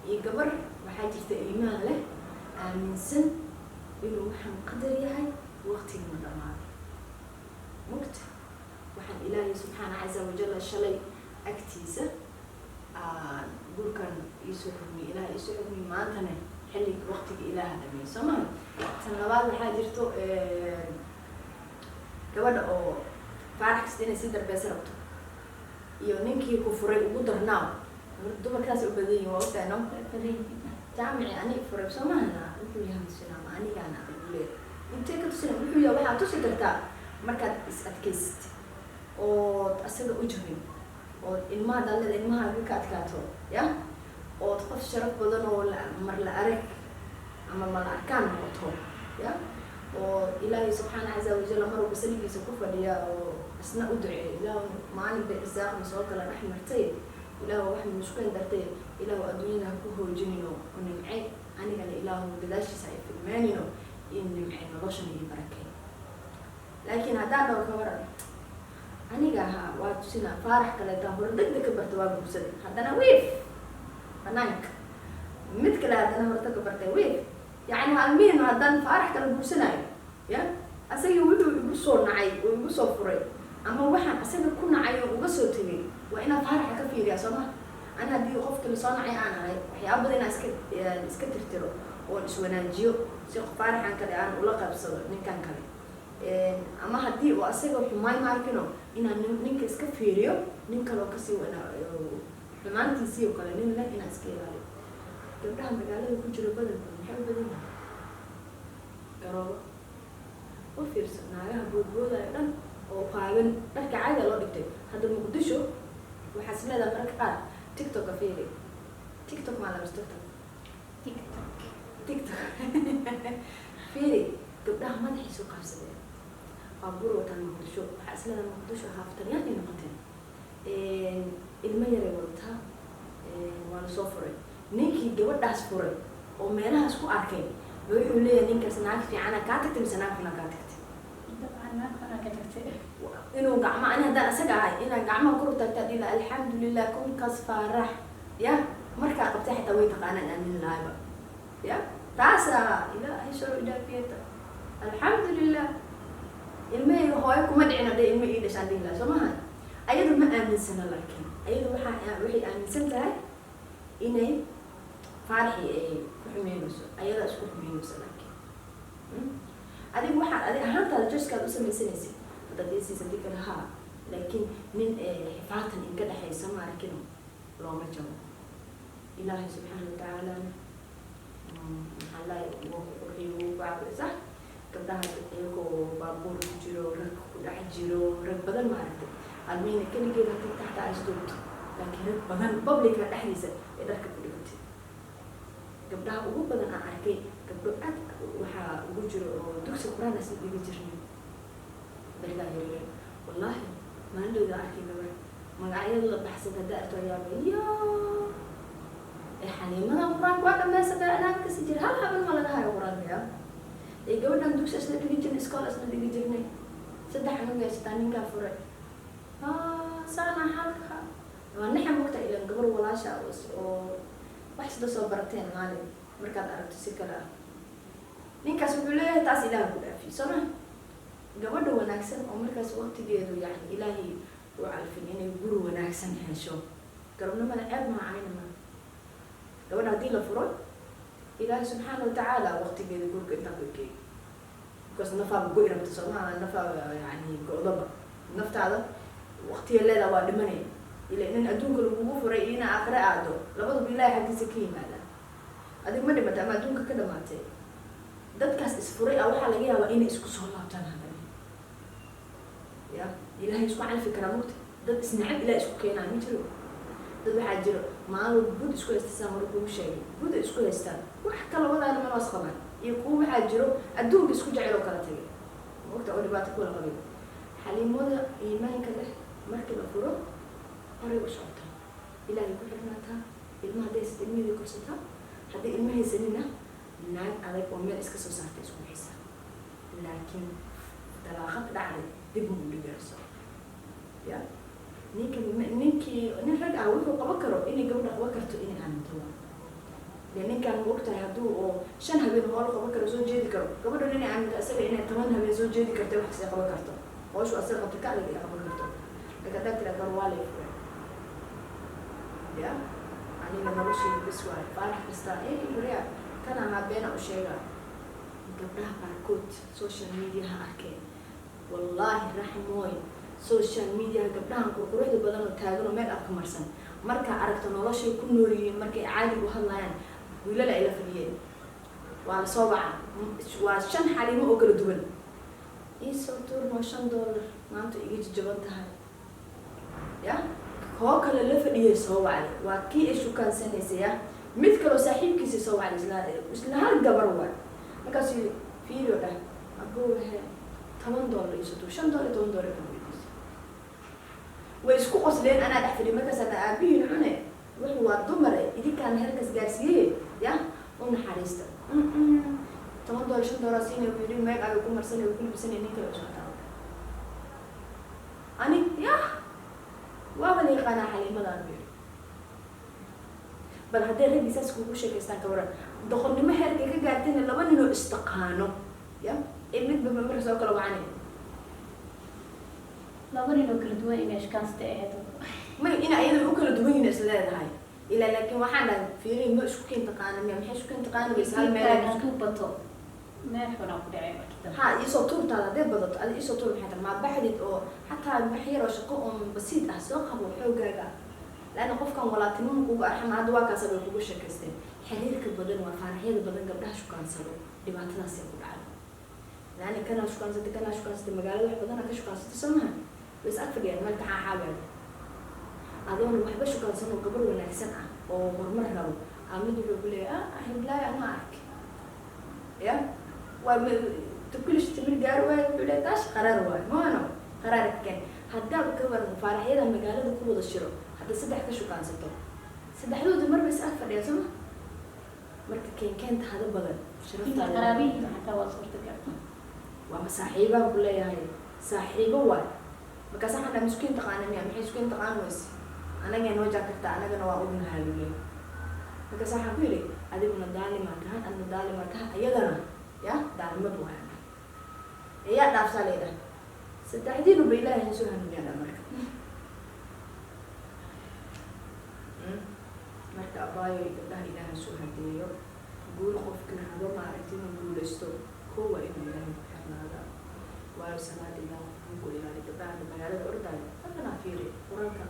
iyo gabar waxaa jirta iimaan leh aaminsan inuu waxaan qadar yahay waqtigii dhamaaday mugta waxaan ilaahay subxaana casa wajalla shalay agtiisa guurkan iisoo xurmiyey ilaah iisoo xurmiyey maantana xilliga waqtiga ilaaha dhameeyey soo maha tan labaad waxaa jirto gabadha oo faarax kasta inay sii darbeysa rabto iyo ninkii ku furay ugu darnaaw dumarkaas u badan yihiin waa u taano jaamici aniga furay soomaalina wuxuu yahay muslimaa anigana aqbulee intee ka tusin wuxuu yahay waxaad tusi kartaa markaad is adkaysatid oo asaga u jabin oo ilmaha dhalada ilmaha ka adkaato ya oo qof sharaf badan oo mar la arag ama ma la arkaan noqoto ya oo ilaahay subxaana casa wajalla maruu basaligiisa ku fadhiya oo isna u duceeyo ilaah maalin bay isaaqna soo kala dhex martay ilaah wax mushkil dartay ilaah adduunyada ku hoojinino oo nimcay anigana ilaah gadaashiisa ay filmaanino in nimcay noloshan iyo barakay laakiin haddaan dhaw ka waran aniga waa tusina faarax kale taan hore degdeg ka barta waa guursaday haddana wiif banaanka mid kale haddana horta ka bartay wiif يعني هالمين هذا فارح كان بوسناي يا أسيء ويدو يبصوا نعي ويبصوا فري أما واحد أسيء كنا عيو وبصوا تبي وأنا فارح كثير يا سما أنا دي خوف كل صانعي أنا هي أبدا ناس كت ترترو ونسونا جيو سيق فارح عن كذا أنا ولا قبل صدق من كان كذا أما هدي وأسيء وحماي ماركينو إن نك إسكفيريو نك لو كسي وأنا حمان تيسيو كلا نلا إن إسكيلاري gabdhaha magaalada ku jira badankood maxay u badan yihiin garoobo u fiirsan naagaha boodboodaya dhan oo qaaban dharka caadiga loo dhigtay hadda muqdisho waxaa is leedahay mararka qaar tiktok fiiri tiktok maa labas tiktok fiiri gabdhaha madaxiisu qabsadeen baabuur wataan muqdisho waxaa is leedahay muqdisho haaftaryaan ay noqoteen ilmo yaray wadataa waa la soo furay ninkii gabadhaas furay oo meelahaas ku arkay wuxuu leeyahay ninkaas naag fiicana kaa tagtay mise naag xuna kaa tagtay dabcan naag xuna ka tagtay inuu gacmo ani haddaan asaga ahay inaan gacmaha kor u taagtaa dhila alxamdulilah kunkaas faarax ya markaa qabtay xitaa way taqaanaan aamin lahayba ya taasaa ilaahay sharo idaafiyata alxamdulilah ilmahayga hooyo kuma dhicin hadday ilmo ii dhashaan dhihi laha soo maha ayadu ma aaminsana laakiin ayadu waxay aaminsan tahay inay faarxi ay ku xumeynayso ayada isku xumeynayso laakiin adigu waxaad adig ahaantaada joskaad u samaysanaysid haddaad yeesiisa dii kale haa laakiin nin xifaatan inka dhexaysa ma arkino looma jabo ilaahay subxaana watacaala maxaa lahay wuxuu ugu caabay sax gabdhaha iyagoo baabuur ku jiro rag ku dhex jiro rag badan ma aragtay almiina keligeeda hadii taxta asduubto laakiin rag badan publica dhexdiisa ee dharka ku dhigantay gabdhaha ugu badan aan arkay gabdho aad waxaa ugu jiro oo dugsi quraan asla dhiga jirnay berigaa yaryar wallaahi maalindooda arkay gabar magacyada la baxsan haddaa arto ayaaba yo xaliimada quraanka waa dhammaysatay anaan kasi jira hal haban ma laga hayo quraanka ee gabadhan dugsi asla dhigi jirnay iskool asla dhigi jirnay 3 xanug haysataa ninkaa furay saana halka waa naxa mugta ilan gabar walaasha oo wax sida soo barateen maalin markaad aragto si kale ah ninkaas wuxuu leeyahay taas ilaahay ku dhaafi soo ma gabadha wanaagsan oo markaas waqtigeedu yani ilaahay uu calfin inay guri wanaagsan hesho garabnimada ceeb ma caynama gabadha haddii la furo ilaahay subxaana watacaala waqtigeeda guriga intaa ku geey because nafaa goy rabta soo maha nafaa yani go-daba naftaada waqtiga leedaa waa dhimanaya ila in adduunka lagugu furay ina aakhire aado labaduba ilaahay xaggiisa ka yimaada adig ma dhimata ama adduunka ka dhamaatay dadkaas isfuray waxaa laga yaabaa inay isku soo laabtaan haddana ya ilaahay isku calfi karaa mugta dad isnacab ilahay isku keenaa ma jiro dad waxaa jiro maalin bud isku haystasaan hore kugu sheegay bud ay isku haystaan wax kala wadaana ma loos qabaan iyo kuwa waxaa jiro adduunka isku jecel oo kala tagay mugta oo dhibaato kuwala qabay xaliimada iimaanka leh markii la furo horay u socotaa ilaahay ku xirnaataa ilmaha hadday haysata ilmihii korsataa haddii ilma haysanina naag adag oo meel iska soo saartay isku haysa laakiin dalaaqad dhacday dib ma u dhigayso ya ninkii nin rag ah wuxuu qaban karo inay gabadha qaban karto inay aaminto dee ninkaan ma ogtahay hadduu oo 5 habeen hool qaban karo soo jeedi karo gabadha inay aaminto asaga inay 10 habeen soo jeedi karto wax sii qaban karto hooshu asaga qabta ka laga qaban karto laakiin haddaad tira karo waa leeyahay ya aniga noloshayda bes waay faarax kasta beriya kan ahaa beena u sheega gabdhaha qaarkood social mediaha arkeen والله رحموي social media gabdhahan quruxda badan oo taagan oo meel afka marsan marka aragto noloshay ku noolyihiin markay caadi u hadlayaan wiilal ay la fadhiyeen waa la soo baxa waa 5 xalimo oo kala duwan isoo turno $5 maanta iga jaban tahay ya koo kale la fadhiyay soo wacay waa kii ay shukaansanaysa ya mid kale oo saaxiibkiisa soo wacay isla hal gabar waa markaas fiiro dhah abuu waxa $10 isoo $5 way isku qosleen ana dhaxfiri markaas ana aabihiin xune wuxuu waa dumar idinkaan halkaas gaarsiiyay ya una xariista $5 siinay wiil meeg ay ku marsanay ku bisanay ninka la socdaa ani ya waa bani qana xalimadan biir bal hadee ragisaas kugu sheekaystaan ka waran doqonnimo heerka ka gaartay laba nin oo istaqaano ya mid ba mar soo kala wacani laba nin oo kala duwan inay shaqaasta ahayd ma ina ayada u kala duwan yihiin isla leedahay ila laakiin waxaan fiirin ma isku keen taqaan ma maxay isku keen taqaan way hal meel ku bato meel xuna ku dhacay markii ha isoo tuurtaada dee badato adi isoo tuur maxay ma baxdid oo xataa maxyar oo shaqo oo basiid ah soo qabo xoogaaga laana qofkan walaaltinimo kugu arxam hadda waa kaas ay kugu sheekaysteen xiriirka badan waa faaraxyada badan gabdhaha shukaansado dhibaatadaas ay ku dhacdo laana kana shukaansada magaalada wax badan ka shukaansada samaha bas afadiyaan marka xaaxaabay adoon waxba shukaansano gabar wanaagsan ah oo hormar rabo amid wuxuu leeyahay hiblay ana ark ya waa tukulish timir gaar way wuxuu taas qarar way maano qarar kan hadda ka waran faaraxyada magaalada ku wada shiro hadda saddex ka shukaansato saddexdoodu mar bas afadiyaan sama marka keenta hada badan shirafta qaraabihi xataa waa suurtagal waa masaaxiiba ku leeyahay saaxiibo waa marka saxna miskiin taqaanay maxay miskiin taqaanays anaga noo jaakirta anagana waa ugu haalulay marka saxa ku yiri adiguna daalima tahay anna daalima tahay ayadana ya daalimad waa ayaa dhaafsaleeda saddexdiinu bay ilaahay soo hanuuniyada marka marka abaayo gabdhaha ilaahay soo hadiyo guul qofka rabo ma aragtay inuu guulaysto kuwa inuu ilaahay ku xirnaada waa salaad ilaahay ku ilaahay gabdhaha magaalada orday hadana fiiri quraanka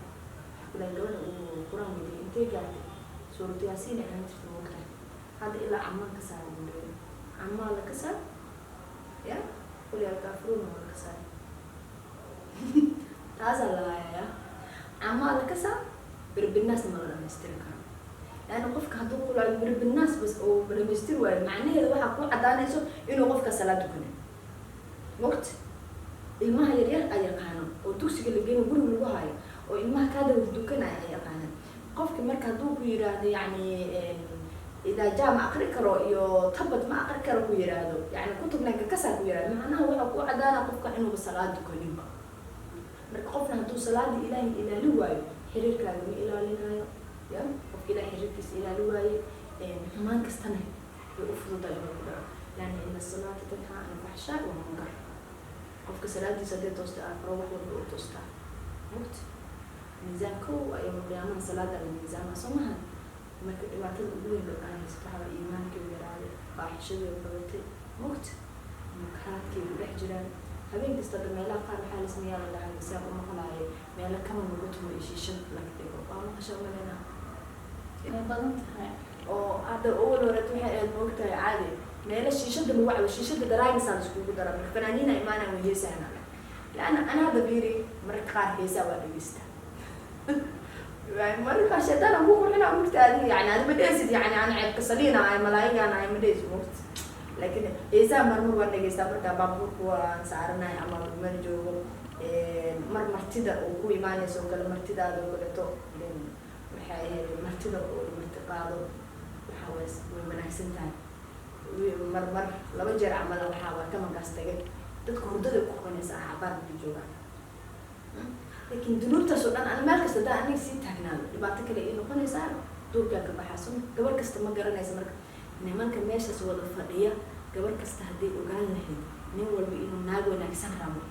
kulan gabadha uu quraan wadi intee gaartay suuratu yaasiin aan jirto waqti hada ilaa ammaan ka saaray ammaan la ka saar ya qul ya kafirun wa ka saar taas la ya ammaan la ka saar birbinaas ma la dhameystirka لأنه قفك هدوق ولا بالناس بس أو بالمستر ولا معناه هذا واحد قوة عدانة سو إنه قفك صلاة كنا وقت المها يريح أي قانون أو توكسي اللي جينا بقول له هاي أو المها كذا ودوكنا أي قانون قفك مركز دوك يراد يعني إذا جاء مع أقرأ يو تبت مع أقرأ يرادو يعني كتب لك كسر يراد معناه واحد قوة عدانة قفك إنه بصلاة كنا مركز قفنا هدو صلاة إلهي إلى لواي حرير كانوا إلى لنايو يا وكذا حجتك إلى لواي حمان كستنه يوفضل الأمور يعني إن الصلاة تنهى عن الفحشاء والمنكر قفك صلاة دي سدي توستا روح وضوء توستا وقت ميزان كو أيام القيامة صلاة الميزان أصمها ما تقولين بالآن استحى إيمانك وجرالي فاحشة وفضلتي وقت منكراتك وبحجران هبين تستخدم ميلا قال حال اسمي الله على الساق ومقلاي ميلا كمان وقتهم إشي شد لك تيجو وما خشوا مننا oo hada أول ورد waxay moogtahay caadi meel shiishada lagu wacdo shiishada daraagaysa la isku daro marka fanaaniina imaana weeysaana laana ana hada biiri marka qaar heesa waa dhigista marka shaytaan ugu qurxina moogtahay yani hada badaysid yani aan ceeb ka saliina ay malaayigana ay madays moogt laakiin heesa marmar waa dhigista marka baabuurku waa saarnay ama man joogo mar martida oo ku imaanayso kala martidaada oo kaleeto waxay martida oo martiqaado waxa way wanaagsan tahay mar laba jeer camal waxa waa kama gaastagay dadku hurdada ku qonaysa xabaar joogaan laakiin dunuubta soo dhan aan meel kasta daa aniga sii taagnaado dhibaato kale ay noqonaysaa duurka ka baxayso gabar kasta ma garanaysa marka nimanka meeshaas wada fadhiya gabar kasta hadii ogaan lahayd nin walba inuu naag wanaagsan rabo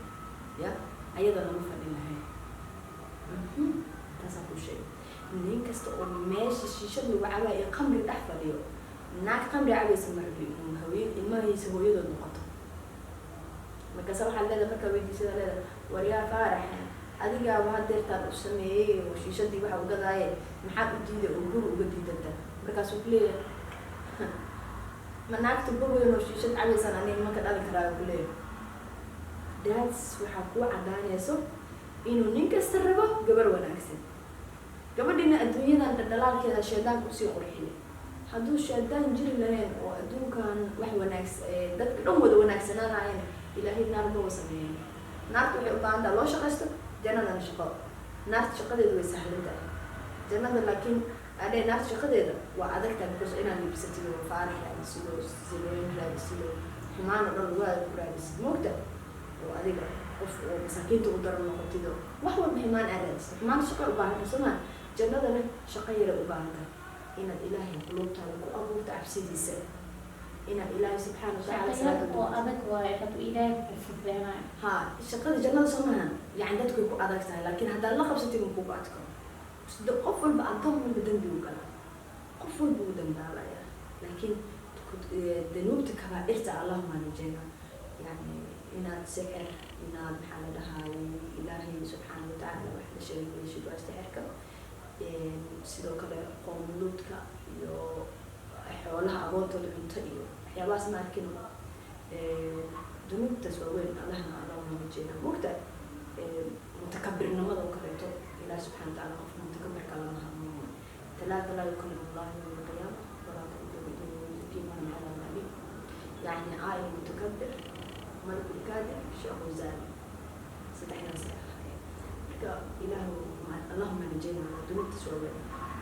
ya ayada lama fadhi lahayn taas ku sheeg nin kasta oo meesha shiishada lagu cabaayo qamri dhex fadhiyo naag qamri cabaysa marbi inuu haween ilmahiisa hooyadood noqoto markaas waxaa leedahay markaa weydiisada leedahay waryaa Faarax adigaaba hadeertaan u sameeyey oo shiishadii waxa u gadaaye maxaad u diiday oo guri uga diidanta markaasuu ku leeyahay ma naagta bogoyn oo shiishad cabaysan aniga ma ka dhali karaa ku leeyahay daas waxaa kuu cadaanayso inuu nin kasta rabo gabar wanaagsan gabadhina adduunyadan dhaldhalaalkeeda shaydaanka usii qurxiyay hadduu shaydaan jiri lahayn oo adduunkan wax wanaagsan dadka dhan wada wanaagsanaanayeen ilaahay naar ma sameeyeen naarta waxay u baahan tahay loo shaqaysto jannadana shaqo naarta shaqadeedu way sahlan tahay jannada laakiin adee naarta shaqadeeda waa adag tahay because inaad libsatid oo Faarax raadisido silooyin raadisido xumaan oo dhan lagu aad ku raadisido moogta oo adiga qof oo masaakiinta u daran noqotido wax walba xumaan aad raadisido xumaan shaqo u baahan tahay soma jannadana shaqo yar u baahan tahay inaad ilaahay qulubtaada ku abuurto cabsidiisa inaad ilaahay subxaana watacaala salaada oo adag waaye hadduu ilaahay ku fududeenaayo ha shaqada jannada somahan yani dadku way ku adag tahay laakiin haddaad la qabsatid ma kugu adko qof walba addoon walba dambi u gala qof walba u dambaabaya laakiin danuubta kabaa'irta allahuma najeena yani inaad sixir inaad maxaa la dhahaay ilaahay subxaana watacaala wax la sheegaysid waa sixirka sidoo kale qoomuluudka iyo xoolaha agoontooda cunto iyo waxyaabahaas ma arkin dunuubtaas waaweyn allahuma najeena mogta mutakabirnimada oo kaleeto ilaah subxana watacaala qofka mutakabirka lama hadmo talaata laa yukallimu allah yawma alqiyaama walaa taquumu biman cadaab aliim yani aayil mutakabir malkul kaadir sheekhu zaani saddexdaas ay ahaayeen marka ilaahu allahuma najeena dunuubtaas waaweyn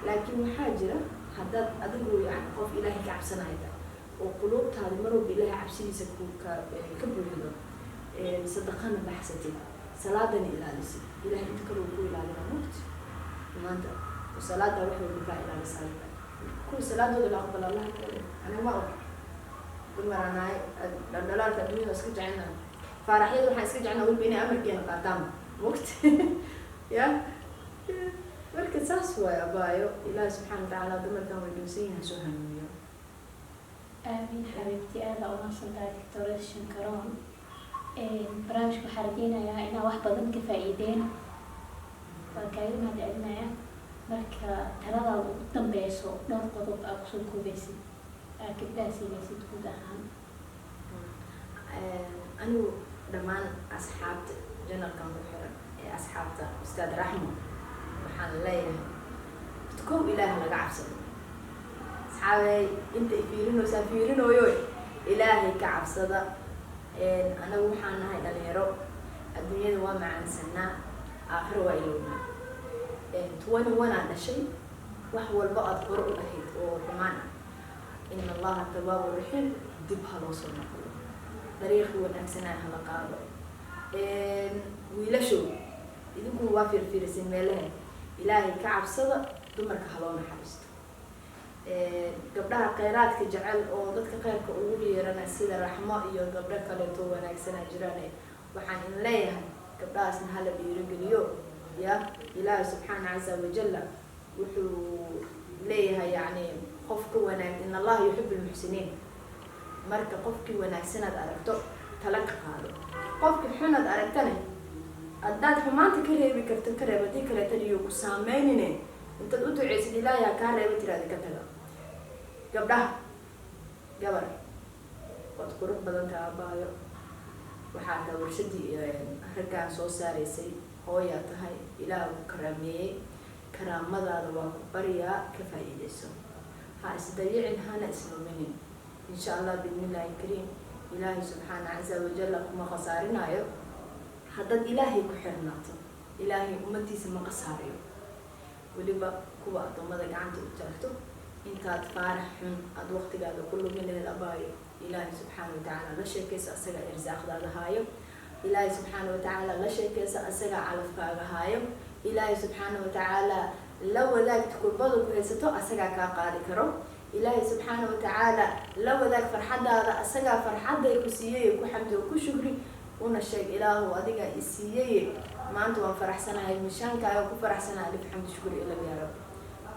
laakiin waxaa jira haddaad adigu yani qof ilaahay ka cabsanaya oo quluubtaada mar walba ilaahay cabsidiisa ka buuxido sadaqana baxsatid salaadana ilaalisid ilaahay inta kale uu ku ilaalina mugti maanta salaada wax walba kaa ilaalisaa kuwa salaadooda la aqbala allah kale aniga ma og dumaranaay dhaldhalaalka adduunyada iska jecelna faaraxyada waxaan iska jecelnaa walba inay amarkeena qaataan mugti ya marka saas waay abaayo ilaahi subxaana watacaala dumarkan way dhowsan yahay soo hanuuniyo aamin xabiibti aada umaadsantahay doctor shankaroon barnaamijka waxaa rajeynayaa inaa wax badan ka faa'iideen waa kaaga mahadcelinaya marka taladaada ugu dambeyso dhowr qodob aa kusoo koobaysid aa gabdhaha siinaysid guud ahaan anigu dhammaan asxaabta janalkan ku xiran ee asxaabta ustaad raxmo waxaan leeyahay kow ilaah laga cabsado asxaabey inta fiirinoosaa fiirinooyo ilaahay ka cabsada anagu waxaan nahay dhalinyaro adduunyada waa macaansanaa aakhiro waa ilowna 21 aan dhashay wax walba aad hore u ahayd oo xumaan ah in allaha tawaabu raxiim dib ha loo soo noqdo dariiqii wanaagsanaa hala qaado wiilashow idinku waa fiirfiirisin meelaha ilaahay ka cabsada dumarka ha loo naxariisto gabdhaha khayraadka jecel oo dadka khayrka ugu yeerana sida raxmo iyo gabdho kaleeto wanaagsanaa jiraan waxaan in leeyahay gabdhahaasna hala dhiirigeliyo ya ilaahi subxaana casa wajalla wuxuu leeyahay yani qofka wanaag in allaha yuxibu lmuxsiniin marka qofkii wanaagsanaad aragto tala ka qaado qofkii xunaad aragtana haddaad xumaanta ka reebi karto ka reeb haddii kaleetan iyo ku saameynine intaad u duceysid ilaahi ha kaa reeba tiraada ka taga gabdhaha gabar waad qurux badan taha abaayo waxaa taa warshadii raggaan soo saaraysay hooyaa tahay ilaah ku karaameeyey karaamadaada waa ku bariyaa ka faa'iidayso ha isdayicin hana isluminin insha allah biidnillahi kariim ilaahay subxaana casa wajalla kuma khasaarinaayo haddaad ilaahay ku xirnaato ilaahay ummadiisa ma qasaariyo weliba kuwa addoommada gacanta u taagto intaad faarax xun aada waqtigaada ku lumin laheed abaayo ilaahay subxaana watacaala la sheekaysa asaga irsaaqdaada haayo ilaahay subxaana watacaala la sheekaysa asaga calafkaaga haayo ilaahay subxaana watacaala la wadaagta kurbada ku haysato asagaa kaa qaadi karo ilaahay subxaana watacaala la wadaag farxadaada asagaa farxaday ku siiyey ku xamdi oo ku shukri una sheeg ilaahu adiga i siiyey maanta waan faraxsanahay mishaankaaya ku faraxsanahay alif xamdi shukri ila yaaro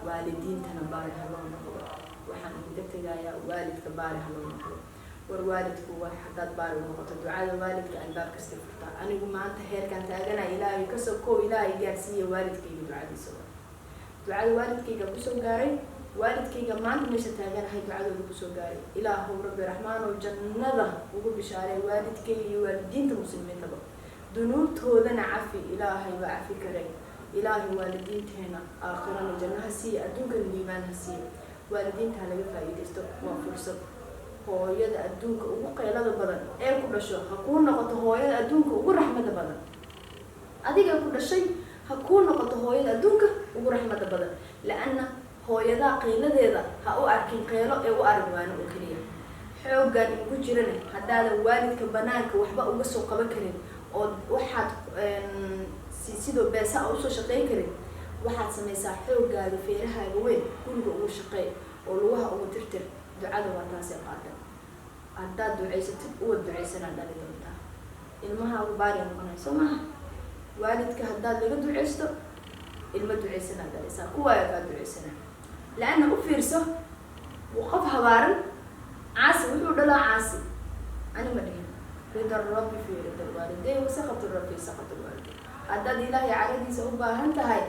waalidiintana baari ha loo noqdo waxaan uga tegayaa waalidka baari ha loo noqdo والوالد هو حداد بار ونقطة دعاء الوالد كأنباب كستفرتا أنا يقول ما أنت خير كان تاجنا إلهي كسبكو إلهي جالسية والد كي دعاء دي سوا دعاء الوالد كي جابوسو جاري والد كي جمع مش تاجنا هاي دعاء الوالد جاري إله رب الرحمن والجنة وقول بشارة والد كي والدين المسلمين تبع دنوت هذا عفي إلهي وعفي كريم إلهي والدين هنا آخرا الجنة هسي أدوك الإيمان هسي والدين تهلا فايدة استو وفرصة hooyada adduunka ugu qeylada badan ee ku dhasho ha kuu noqoto hooyada adduunka ugu raxmada badan adiga ku dhashay ha kuu noqoto hooyada adduunka ugu raxmada badan laana hooyada qeyladeeda ha u arkin qeylo ee u aragwaano oo kaliya xoogan ugu jirana hadaada waalidka banaanka waxba uga soo qaban karin oo waxaad sidoo beesa u soo shaqeyn karin waxaad samaysaa xoogaaga feerahaaga weyn guriga ugu shaqeey oo lugaha ugu tirtir ducada waa taas ee qaata haddaad ducaysatid uwad ducaysanaa dhali doontaa ilmaha ugu baari noqonayso maaha waalidka haddaad laga ducaysto ilma ducaysanaa dhalisaa kuwaaga kaa ducaysanaa laana u fiirso qof habaaran caasi wuxuu dhalaa caasi ani ma dhihin rida rabbi fi rida alwaalidayni wa sakhatu rabbi sakhatu alwaalidayni haddaad ilaahay caradiisa u baahan tahay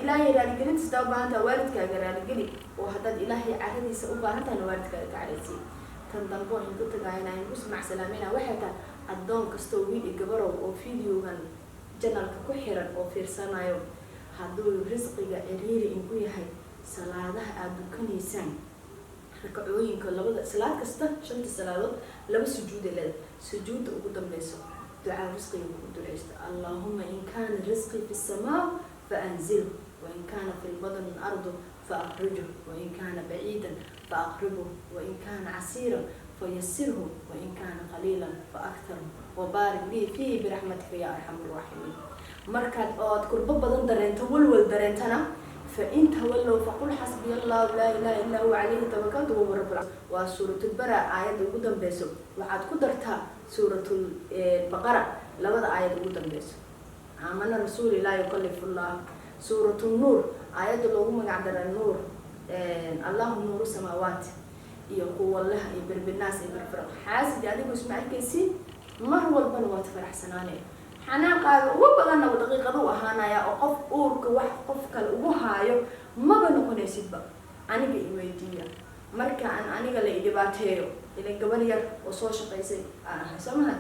ilaahay raaligelintiisa u baahan tahay waalidkaaga raaligeli oo haddaad ilaahay caradiisa u baahan tahay waalidkaaga ka caraysiin tan dambo in ku tagaynaa in ku smac salaamina waxay tahay addoon kastoo wiil iyo gabarow oo videogan janalka ku xiran oo fiirsanayo hadduu risqiga ciriiri inku yahay salaadaha aad dukanaysaan rakacooyinka labada salaad kasta 5 salaadood laba sujuud leedahay sujuudda ugu dambayso ducaa risqiga ugu duceysta allahumma in kaana risqi fi samaa فأنزله وإن كان في البطن الأرض فأخرجه وإن كان بعيدا فأقربه وإن كان عسيرا فيسره وإن كان قليلا فأكثره وبارك لي فيه برحمتك يا أرحم الراحمين مركز أو كرب بدن درين تولول درين تنا فإن تولوا فقل حسبي الله لا إله إلا هو عليه توكلت وهو رب العالمين وسورة البراء آية قدام بيسو وعد قدرتها سورة البقرة لبدا آية قدام بيسو آمن الرسول لا يكلف الله سورة النور آيات اللهم قعد النور الله نور السماوات يقول الله يبر بالناس يبر فرح حاسد يعني بسمع كيسي ما هو البنوات فرح سناني حنا قال وبغنا ودقيقة ضوء هانا يا أقف أورك وقف كالوهايو ما بنكون يسيبا أنا بإيميديا مركا أنا قال لي دباتيو إلى قبلير وصوش قيسي أنا هسمها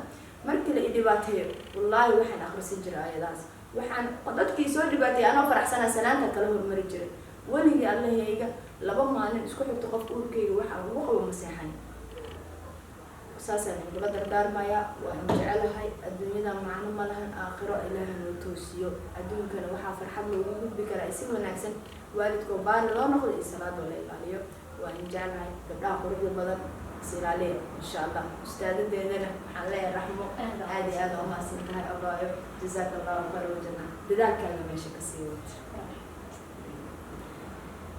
markii la idibaateeyo wallahi waxaan akhrisin jiray ayadaas waxaan qodadkii soo dhibaatay anoo faraxsana salaanta kala hormari jiray waligii allahayga laba maalin isku xigto qof uurkeyga waxa ugu qabo maseexan saasaan uga dardaarmaya waan jecelahay adduunyada macno ma lahan aakhiro ilaahay noo toosiyo adduunkana waxaa farxad loogu gudbi karaa si wanaagsan waalidkoo baari loo noqdo iyo salaad la ilaaliyo waan jecelahay gabdhaha quruxda badan سلالي إن شاء الله أستاذ دينا حلا رحمه هذه وما سنتها أبايو جزاك الله خير وجنة بذلك أنا ماشي كسيوت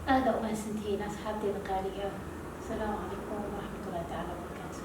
هذا وما سنتين أصحابتي القارئة السلام عليكم ورحمة الله تعالى وبركاته.